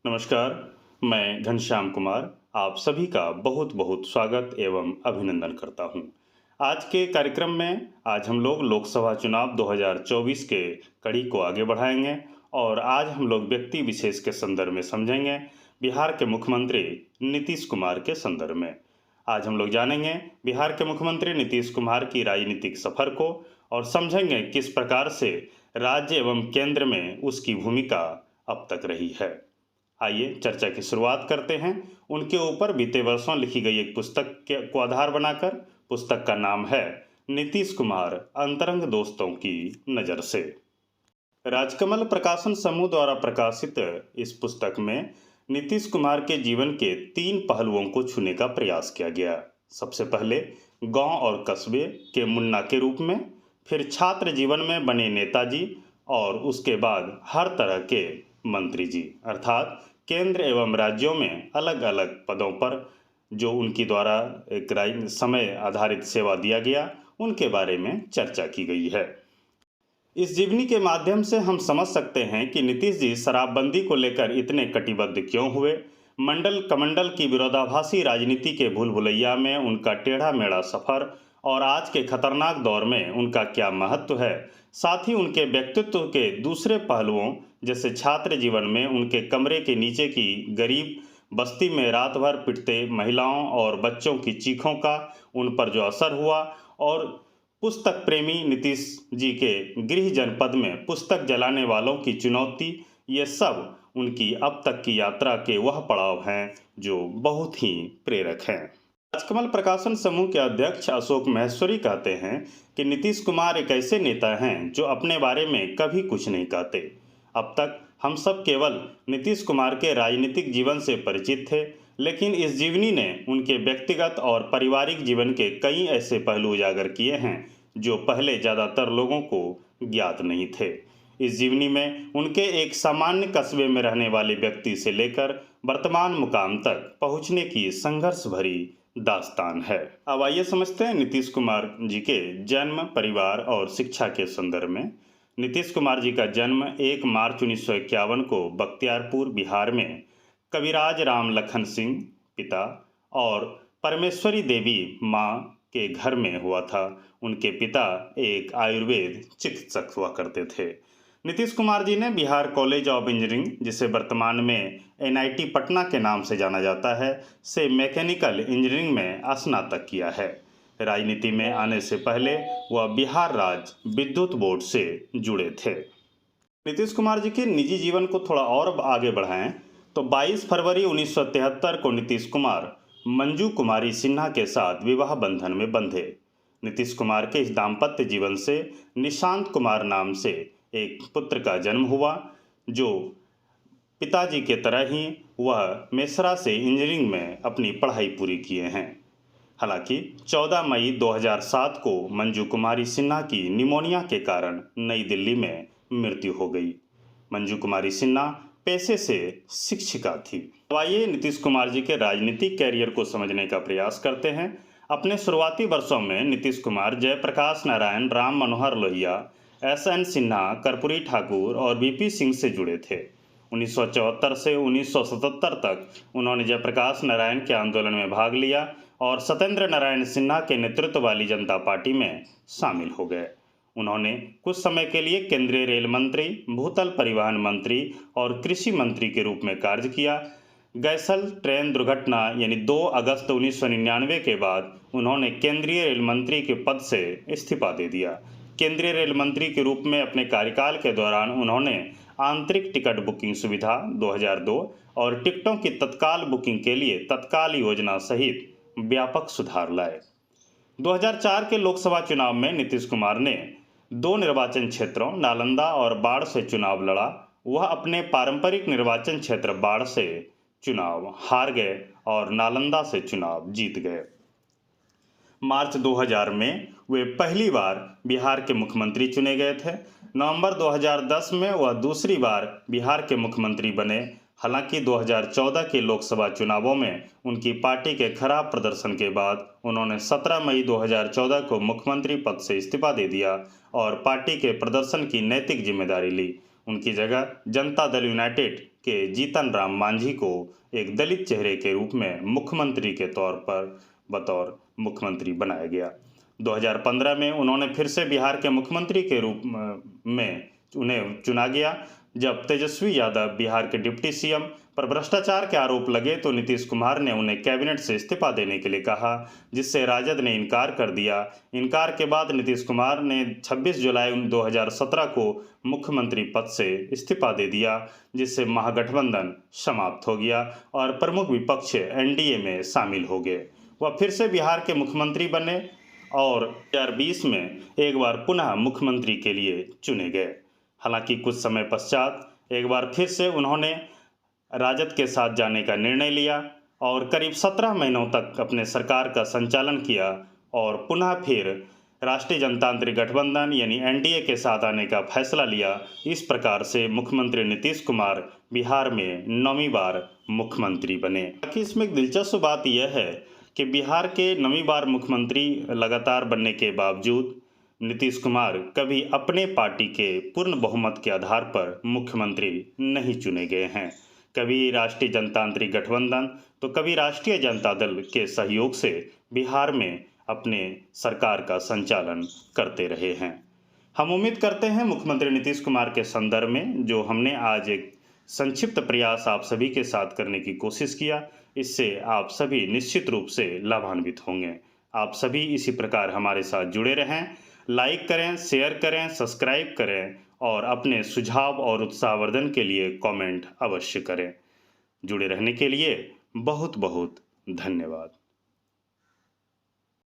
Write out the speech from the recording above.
नमस्कार, मैं घनश्याम कुमार आप सभी का बहुत बहुत स्वागत एवं अभिनंदन करता हूं। आज के कार्यक्रम में आज हम लोग लोकसभा चुनाव 2024 के कड़ी को आगे बढ़ाएंगे और आज हम लोग व्यक्ति विशेष के संदर्भ में समझेंगे बिहार के मुख्यमंत्री नीतीश कुमार के संदर्भ में। आज हम लोग जानेंगे बिहार के मुख्यमंत्री नीतीश कुमार की राजनीतिक सफर को और समझेंगे किस प्रकार से राज्य एवं केंद्र में उसकी भूमिका अब तक रही है। आइए चर्चा की शुरुआत करते हैं उनके ऊपर बीते वर्षों लिखी गई एक पुस्तक को आधार बनाकर। पुस्तक का नाम है नीतीश कुमार अंतरंग दोस्तों की नज़र से। राजकमल प्रकाशन समूह द्वारा प्रकाशित इस पुस्तक में नीतीश कुमार के जीवन के 3 पहलुओं को छूने का प्रयास किया गया। सबसे पहले गांव और कस्बे के मुन्ना के रूप में, फिर छात्र जीवन में बने नेताजी और उसके बाद हर तरह के मंत्री जी, अर्थात केंद्र एवं राज्यों में अलग अलग पदों पर जो उनकी द्वारा एक समय आधारित सेवा दिया गया उनके बारे में चर्चा की गई है। इस जीवनी के माध्यम से हम समझ सकते हैं कि नीतीश जी शराबबंदी को लेकर इतने कटिबद्ध क्यों हुए। मंडल कमंडल की विरोधाभासी राजनीति के भूल भुलैया में उनका टेढ़ा मेढ़ा सफर और आज के खतरनाक दौर में उनका क्या महत्व है। साथ ही उनके व्यक्तित्व के दूसरे पहलुओं जैसे छात्र जीवन में उनके कमरे के नीचे की गरीब बस्ती में रात भर पिटते महिलाओं और बच्चों की चीखों का उन पर जो असर हुआ, और पुस्तक प्रेमी नीतीश जी के गृह जनपद में पुस्तक जलाने वालों की चुनौती, ये सब उनकी अब तक की यात्रा के वह पड़ाव हैं जो बहुत ही प्रेरक हैं। राजकमल प्रकाशन समूह के अध्यक्ष अशोक महेश्वरी कहते हैं कि नीतीश कुमार एक ऐसे नेता हैं जो अपने बारे में कभी कुछ नहीं कहते। अब तक हम सब केवल नीतीश कुमार के राजनीतिक जीवन से परिचित थे, लेकिन इस जीवनी ने उनके व्यक्तिगत और पारिवारिक जीवन के कई ऐसे पहलू उजागर किए हैं जो पहले ज़्यादातर लोगों को ज्ञात नहीं थे। इस जीवनी में उनके एक सामान्य कस्बे में रहने वाले व्यक्ति से लेकर वर्तमान मुकाम तक पहुंचने की संघर्ष भरी दास्तान है। अब आइए समझते हैं नीतीश कुमार जी के जन्म, परिवार और शिक्षा के संदर्भ में। नीतीश कुमार जी का जन्म 1 मार्च 1951 को बख्तियारपुर बिहार में कविराज राम लखन सिंह पिता और परमेश्वरी देवी माँ के घर में हुआ था। उनके पिता एक आयुर्वेद चिकित्सक हुआ करते थे। नीतीश कुमार जी ने बिहार कॉलेज ऑफ इंजीनियरिंग, जिसे वर्तमान में NIT पटना के नाम से जाना जाता है, से मैकेनिकल इंजीनियरिंग में स्नातक किया है। राजनीति में आने से पहले वह बिहार राज्य विद्युत बोर्ड से जुड़े थे। नीतीश कुमार जी के निजी जीवन को थोड़ा और आगे बढ़ाएं तो 22 फरवरी 1973 को नीतीश कुमार मंजू कुमारी सिन्हा के साथ विवाह बंधन में बंधे। नीतीश कुमार के इस दाम्पत्य जीवन से निशांत कुमार नाम से एक पुत्र का जन्म हुआ, जो पिताजी के तरह ही वह मेसरा से इंजीनियरिंग में अपनी पढ़ाई पूरी किए हैं। हालांकि 14 मई 2007 को मंजू कुमारी सिन्हा की निमोनिया के कारण नई दिल्ली में मृत्यु हो गई। मंजू कुमारी सिन्हा पेशे से शिक्षिका थी। अब आइए नीतीश कुमार जी के राजनीतिक कैरियर को समझने का प्रयास करते हैं। अपने शुरुआती वर्षों में नीतीश कुमार जयप्रकाश नारायण, राम मनोहर लोहिया, SN सिन्हा, कर्पूरी ठाकुर और VP सिंह से जुड़े थे। 1974 से 1977 तक उन्होंने जयप्रकाश नारायण के आंदोलन में भाग लिया और सत्येंद्र नारायण सिन्हा के नेतृत्व वाली जनता पार्टी में शामिल हो गए। उन्होंने कुछ समय के लिए केंद्रीय रेल मंत्री, भूतल परिवहन मंत्री और कृषि मंत्री के रूप में कार्य किया। गैसल ट्रेन दुर्घटना यानी 2 अगस्त 1999 के बाद उन्होंने केंद्रीय रेल मंत्री के पद से इस्तीफा दे दिया। केंद्रीय रेल मंत्री के रूप में अपने कार्यकाल के दौरान उन्होंने आंतरिक टिकट बुकिंग सुविधा 2002 और टिकटों की तत्काल बुकिंग के लिए तत्काल योजना सहित व्यापक सुधार लाए। 2004 के लोकसभा चुनाव में नीतीश कुमार ने 2 निर्वाचन क्षेत्रों नालंदा और बाढ़ से चुनाव लड़ा। वह अपने पारंपरिक निर्वाचन क्षेत्र बाढ़ से चुनाव हार गए और नालंदा से चुनाव जीत गए। मार्च 2000 में वे पहली बार बिहार के मुख्यमंत्री चुने गए थे। नवंबर 2010 में वह दूसरी बार बिहार के मुख्यमंत्री बने। हालांकि 2014 के लोकसभा चुनावों में उनकी पार्टी के खराब प्रदर्शन के बाद उन्होंने 17 मई 2014 को मुख्यमंत्री पद से इस्तीफा दे दिया और पार्टी के प्रदर्शन की नैतिक जिम्मेदारी ली। उनकी जगह जनता दल यूनाइटेड कि जीतन राम मांझी को एक दलित चेहरे के रूप में मुख्यमंत्री के तौर पर बतौर मुख्यमंत्री बनाया गया। 2015 में उन्होंने फिर से बिहार के मुख्यमंत्री के रूप में उन्हें चुना गया। जब तेजस्वी यादव बिहार के डिप्टी सीएम पर भ्रष्टाचार के आरोप लगे तो नीतीश कुमार ने उन्हें कैबिनेट से इस्तीफा देने के लिए कहा, जिससे राजद ने इनकार कर दिया। इनकार के बाद नीतीश कुमार ने 26 जुलाई 2017 को मुख्यमंत्री पद से इस्तीफा दे दिया, जिससे महागठबंधन समाप्त हो गया और प्रमुख विपक्ष एनडीए में शामिल हो गए। वह फिर से बिहार के मुख्यमंत्री बने और 2020 में एक बार पुनः मुख्यमंत्री के लिए चुने गए। हालांकि कुछ समय पश्चात एक बार फिर से उन्होंने राजद के साथ जाने का निर्णय लिया और करीब 17 महीनों तक अपने सरकार का संचालन किया और पुनः फिर राष्ट्रीय जनतांत्रिक गठबंधन यानी एनडीए के साथ आने का फैसला लिया। इस प्रकार से मुख्यमंत्री नीतीश कुमार बिहार में 9वीं बार मुख्यमंत्री बने। बाकी इसमें एक दिलचस्प बात यह है कि बिहार के 9वीं बार मुख्यमंत्री लगातार बनने के बावजूद नीतीश कुमार कभी अपने पार्टी के पूर्ण बहुमत के आधार पर मुख्यमंत्री नहीं चुने गए हैं। कभी राष्ट्रीय जनतांत्रिक गठबंधन तो कभी राष्ट्रीय जनता दल के सहयोग से बिहार में अपने सरकार का संचालन करते रहे हैं। हम उम्मीद करते हैं मुख्यमंत्री नीतीश कुमार के संदर्भ में जो हमने आज एक संक्षिप्त प्रयास आप सभी के साथ करने की कोशिश किया, इससे आप सभी निश्चित रूप से लाभान्वित होंगे। आप सभी इसी प्रकार हमारे साथ जुड़े रहें, लाइक करें, शेयर करें, सब्सक्राइब करें और अपने सुझाव और उत्साहवर्धन के लिए कमेंट अवश्य करें। जुड़े रहने के लिए बहुत बहुत धन्यवाद।